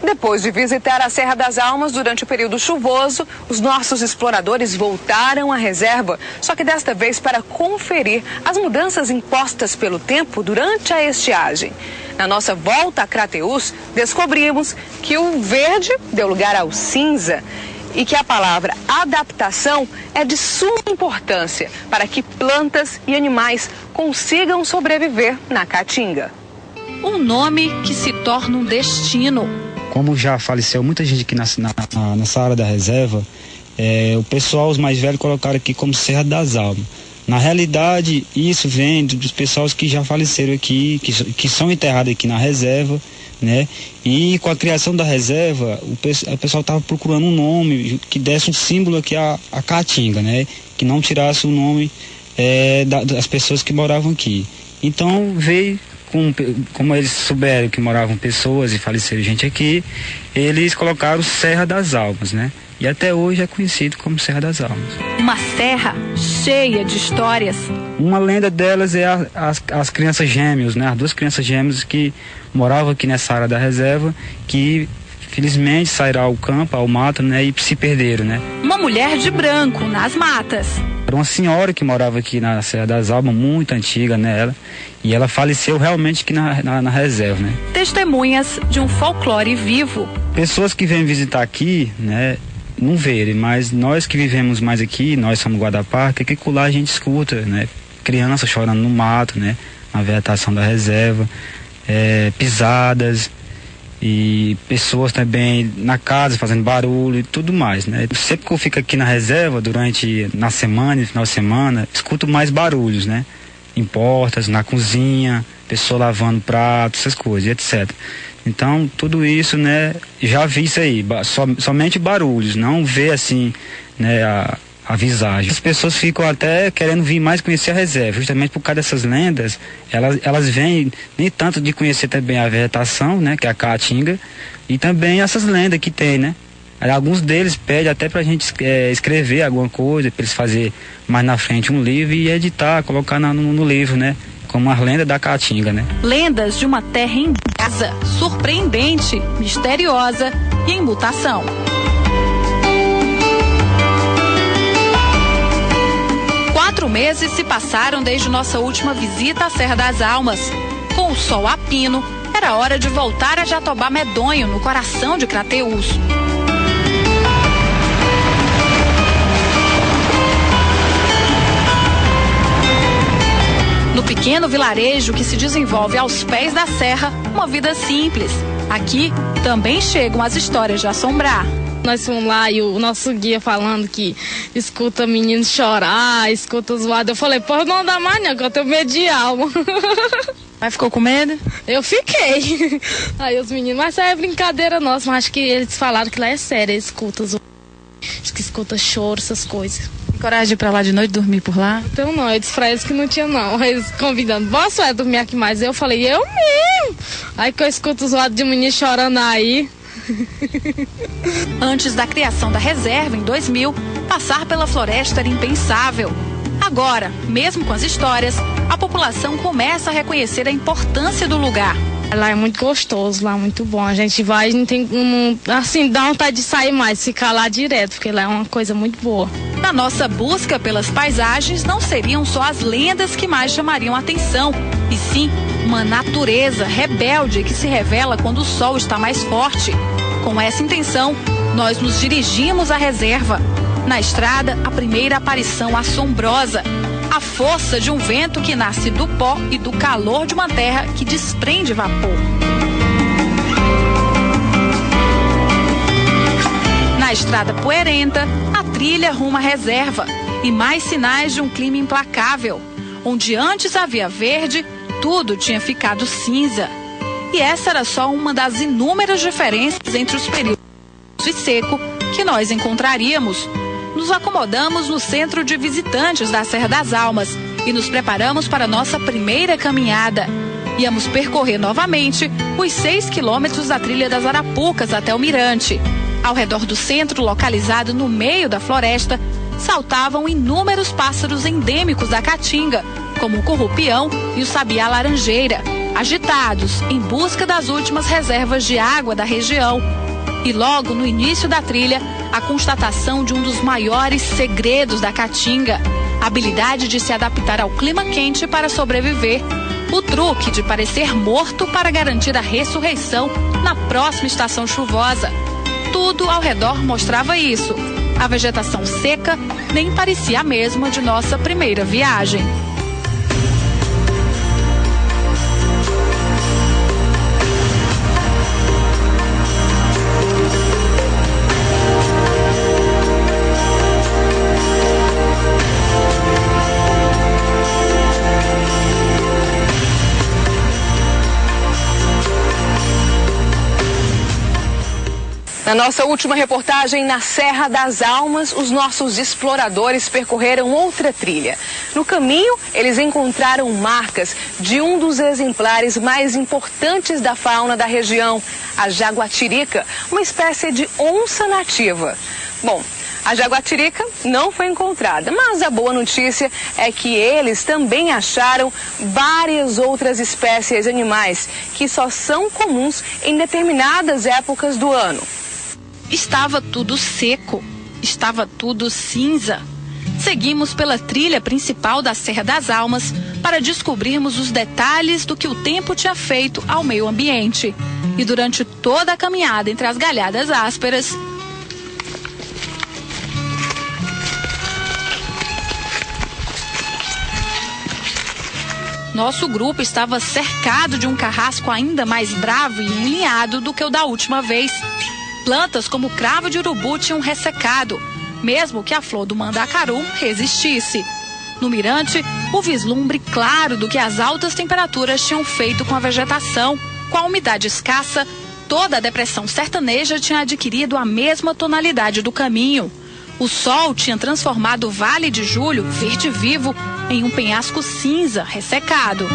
Depois de visitar a Serra das Almas durante o período chuvoso, os nossos exploradores voltaram à reserva, só que desta vez para conferir as mudanças impostas pelo tempo durante a estiagem. Na nossa volta a Crateús, descobrimos que o verde deu lugar ao cinza e que a palavra adaptação é de suma importância para que plantas e animais consigam sobreviver na Caatinga. Um nome que se torna um destino. Como já faleceu muita gente aqui nessa área da reserva, o pessoal, os mais velhos, colocaram aqui como Serra das Almas. Na realidade, isso vem dos pessoas que já faleceram aqui, que são enterrados aqui na reserva, né? E com a criação da reserva, o pessoal estava procurando um nome que desse um símbolo aqui à Caatinga, né? Que não tirasse o nome das pessoas que moravam aqui. Então veio, como eles souberam que moravam pessoas e faleceram gente aqui, eles colocaram Serra das Almas, né? E até hoje é conhecido como Serra das Almas. Uma serra cheia de histórias. Uma lenda delas é as crianças gêmeas, né? As duas crianças gêmeas que moravam aqui nessa área da reserva, que felizmente saíram ao campo, ao mato, né? E se perderam, né? Uma mulher de branco nas matas. Era uma senhora que morava aqui na Serra das Almas, muito antiga, né? E ela faleceu realmente aqui na reserva, né? Testemunhas de um folclore vivo. Pessoas que vêm visitar aqui, né? Não verem, mas nós que vivemos mais aqui, nós somos guarda-parque, que lá a gente escuta, né? Crianças chorando no mato, né? Na vegetação da reserva, pisadas e pessoas também na casa fazendo barulho e tudo mais, né? Sempre que eu fico aqui na reserva, na semana, no final de semana, escuto mais barulhos, né? Em portas, na cozinha, pessoa lavando pratos, essas coisas, etc. Então, tudo isso, né, já vi isso aí, somente barulhos, não vê assim, né, a visagem. As pessoas ficam até querendo vir mais conhecer a reserva, justamente por causa dessas lendas, elas vêm nem tanto de conhecer também a vegetação, né, que é a Caatinga, e também essas lendas que tem, né. Alguns deles pedem até pra gente escrever alguma coisa, pra eles fazerem mais na frente um livro e editar, colocar no livro, né. Como as lendas da Caatinga, né? Lendas de uma terra em brasa, surpreendente, misteriosa e em mutação. Quatro meses se passaram desde nossa última visita à Serra das Almas. Com o sol a pino, era hora de voltar a Jatobá Medonho, no coração de Crateús. No pequeno vilarejo que se desenvolve aos pés da serra, uma vida simples. Aqui também chegam as histórias de assombrar. Nós fomos lá e o nosso guia falando que escuta meninos chorar, escuta zoada. Eu falei, pô, não dá mais não, que eu tenho medo de alma. Mas ficou com medo? Eu fiquei. Aí os meninos, mas isso é brincadeira nossa, mas acho que eles falaram que lá é sério, eles escutam zoada. Acho que escuta choro, essas coisas. Coragem de ir pra lá de noite, dormir por lá? Então não, eu disse pra eles que não tinha não. Eles convidando, posso dormir aqui mais? Eu falei, eu mesmo. Aí que eu escuto os lados de menino chorando aí. Antes da criação da reserva, em 2000, passar pela floresta era impensável. Agora, mesmo com as histórias, a população começa a reconhecer a importância do lugar. Lá é muito gostoso, lá é muito bom. A gente vai e não tem, assim, dá vontade de sair mais, ficar lá direto, porque lá é uma coisa muito boa. Na nossa busca pelas paisagens, não seriam só as lendas que mais chamariam a atenção, e sim uma natureza rebelde que se revela quando o sol está mais forte. Com essa intenção, nós nos dirigimos à reserva. Na estrada, a primeira aparição assombrosa. A força de um vento que nasce do pó e do calor de uma terra que desprende vapor. Na estrada poeirenta, a trilha rumo à reserva e mais sinais de um clima implacável. Onde antes havia verde, tudo tinha ficado cinza. E essa era só uma das inúmeras diferenças entre os períodos e seco que nós encontraríamos. Nos acomodamos no centro de visitantes da Serra das Almas e nos preparamos para a nossa primeira caminhada. Íamos percorrer novamente os 6 quilômetros da trilha das Arapucas até o Mirante. Ao redor do centro, localizado no meio da floresta, saltavam inúmeros pássaros endêmicos da Caatinga, como o currupião e o sabiá laranjeira. agitados em busca das últimas reservas de água da região. E logo no início da trilha, a constatação de um dos maiores segredos da Caatinga: a habilidade de se adaptar ao clima quente para sobreviver. O truque de parecer morto para garantir a ressurreição na próxima estação chuvosa. Tudo ao redor mostrava isso. A vegetação seca nem parecia a mesma de nossa primeira viagem. Na nossa última reportagem, na Serra das Almas, os nossos exploradores percorreram outra trilha. No caminho, eles encontraram marcas de um dos exemplares mais importantes da fauna da região, a jaguatirica, uma espécie de onça nativa. Bom, a jaguatirica não foi encontrada, mas a boa notícia é que eles também acharam várias outras espécies animais que só são comuns em determinadas épocas do ano. Estava tudo seco, estava tudo cinza. Seguimos pela trilha principal da Serra das Almas para descobrirmos os detalhes do que o tempo tinha feito ao meio ambiente. E durante toda a caminhada entre as galhadas ásperas, nosso grupo estava cercado de um carrasco ainda mais bravo e enlinhado do que o da última vez. Plantas como o cravo de urubu tinham ressecado, mesmo que a flor do mandacaru resistisse. No mirante, o vislumbre claro do que as altas temperaturas tinham feito com a vegetação. Com a umidade escassa, toda a depressão sertaneja tinha adquirido a mesma tonalidade do caminho. O sol tinha transformado o Vale de Julho, verde vivo, em um penhasco cinza, ressecado.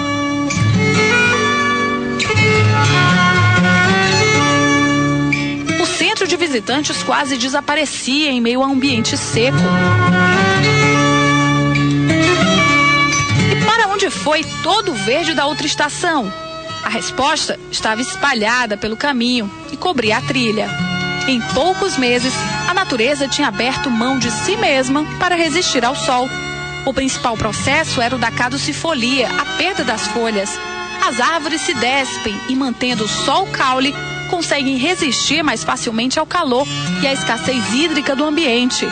O centro de visitantes quase desaparecia em meio a um ambiente seco. E para onde foi todo o verde da outra estação? A resposta estava espalhada pelo caminho e cobria a trilha. Em poucos meses, a natureza tinha aberto mão de si mesma para resistir ao sol. O principal processo era o da caducifolia, a perda das folhas. As árvores se despem e, mantendo o sol caule, conseguem resistir mais facilmente ao calor e à escassez hídrica do ambiente.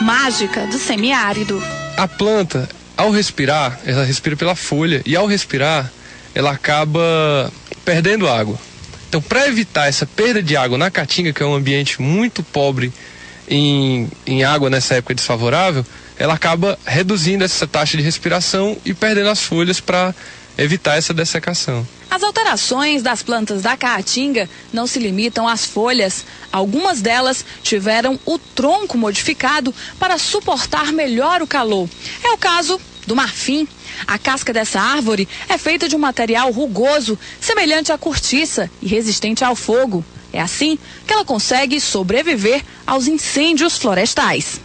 Mágica do semiárido. A planta, ao respirar, ela respira pela folha e ao respirar, ela acaba perdendo água. Então, para evitar essa perda de água na Caatinga, que é um ambiente muito pobre em água nessa época desfavorável, ela acaba reduzindo essa taxa de respiração e perdendo as folhas para evitar essa dessecação. As alterações das plantas da Caatinga não se limitam às folhas. Algumas delas tiveram o tronco modificado para suportar melhor o calor. É o caso do marfim. A casca dessa árvore é feita de um material rugoso, semelhante à cortiça e resistente ao fogo. É assim que ela consegue sobreviver aos incêndios florestais.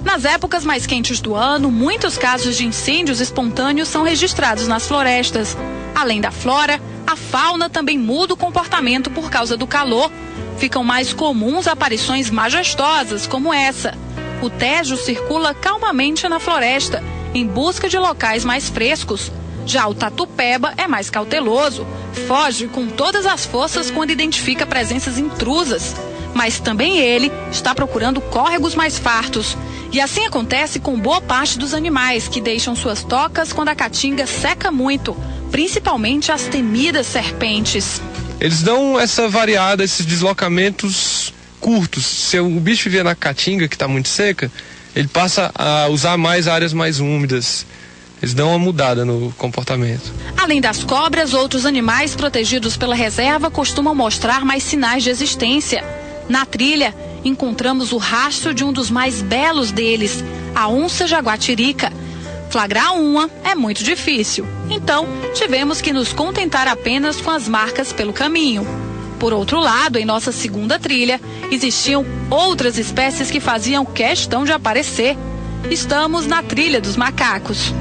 Nas épocas mais quentes do ano, muitos casos de incêndios espontâneos são registrados nas florestas. Além da flora, a fauna também muda o comportamento por causa do calor. Ficam mais comuns aparições majestosas como essa. O tejo circula calmamente na floresta, em busca de locais mais frescos. Já o tatupeba é mais cauteloso, foge com todas as forças quando identifica presenças intrusas. Mas também ele está procurando córregos mais fartos. E assim acontece com boa parte dos animais que deixam suas tocas quando a Caatinga seca muito, principalmente as temidas serpentes. Eles dão essa variada, esses deslocamentos curtos. Se o bicho viver na Caatinga, que está muito seca, ele passa a usar mais áreas mais úmidas. Eles dão uma mudada no comportamento. Além das cobras, outros animais protegidos pela reserva costumam mostrar mais sinais de existência. Na trilha, encontramos o rastro de um dos mais belos deles, a onça jaguatirica. Flagrar uma é muito difícil, então tivemos que nos contentar apenas com as marcas pelo caminho. Por outro lado, em nossa segunda trilha, existiam outras espécies que faziam questão de aparecer. Estamos na trilha dos macacos.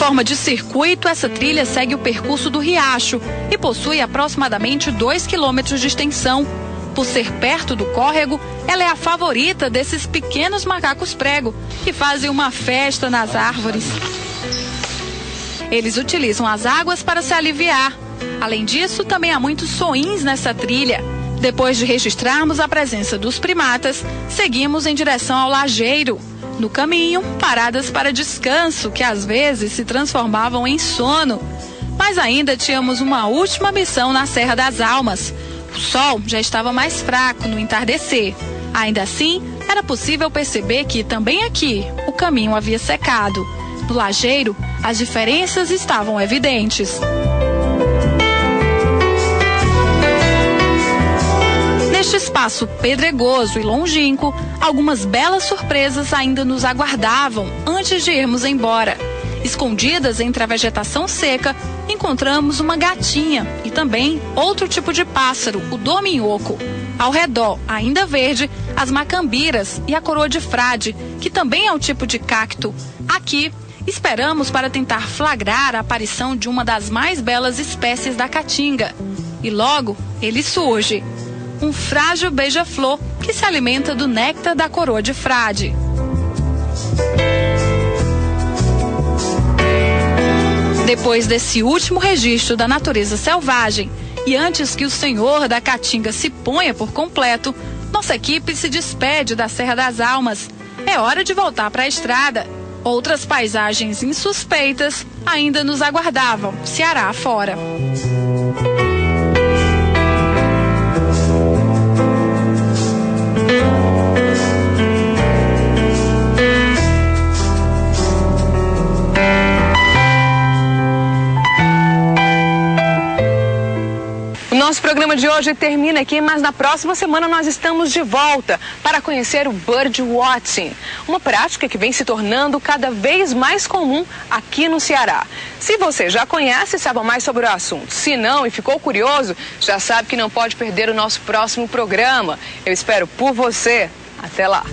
forma de circuito, essa trilha segue o percurso do riacho e possui aproximadamente 2 quilômetros de extensão. Por ser perto do córrego, ela é a favorita desses pequenos macacos prego, que fazem uma festa nas árvores. Eles utilizam as águas para se aliviar. Além disso, também há muitos soins nessa trilha. Depois de registrarmos a presença dos primatas, seguimos em direção ao lajeiro. No caminho, paradas para descanso, que às vezes se transformavam em sono. Mas ainda tínhamos uma última missão na Serra das Almas. O sol já estava mais fraco no entardecer. Ainda assim, era possível perceber que também aqui o caminho havia secado. No lajeiro, as diferenças estavam evidentes. Neste espaço pedregoso e longínquo, algumas belas surpresas ainda nos aguardavam antes de irmos embora. Escondidas entre a vegetação seca, encontramos uma gatinha e também outro tipo de pássaro, o dorminhoco. Ao redor, ainda verde, as macambiras e a coroa de frade, que também é um tipo de cacto. Aqui, esperamos para tentar flagrar a aparição de uma das mais belas espécies da caatinga. E logo, ele surge. Um frágil beija-flor que se alimenta do néctar da coroa de frade. Depois desse último registro da natureza selvagem e antes que o senhor da caatinga se ponha por completo, nossa equipe se despede da Serra das Almas. É hora de voltar para a estrada. Outras paisagens insuspeitas ainda nos aguardavam, Ceará afora. Nosso programa de hoje termina aqui, mas na próxima semana nós estamos de volta para conhecer o Bird Watching, uma prática que vem se tornando cada vez mais comum aqui no Ceará. Se você já conhece, saiba mais sobre o assunto. Se não e ficou curioso, já sabe que não pode perder o nosso próximo programa. Eu espero por você. Até lá!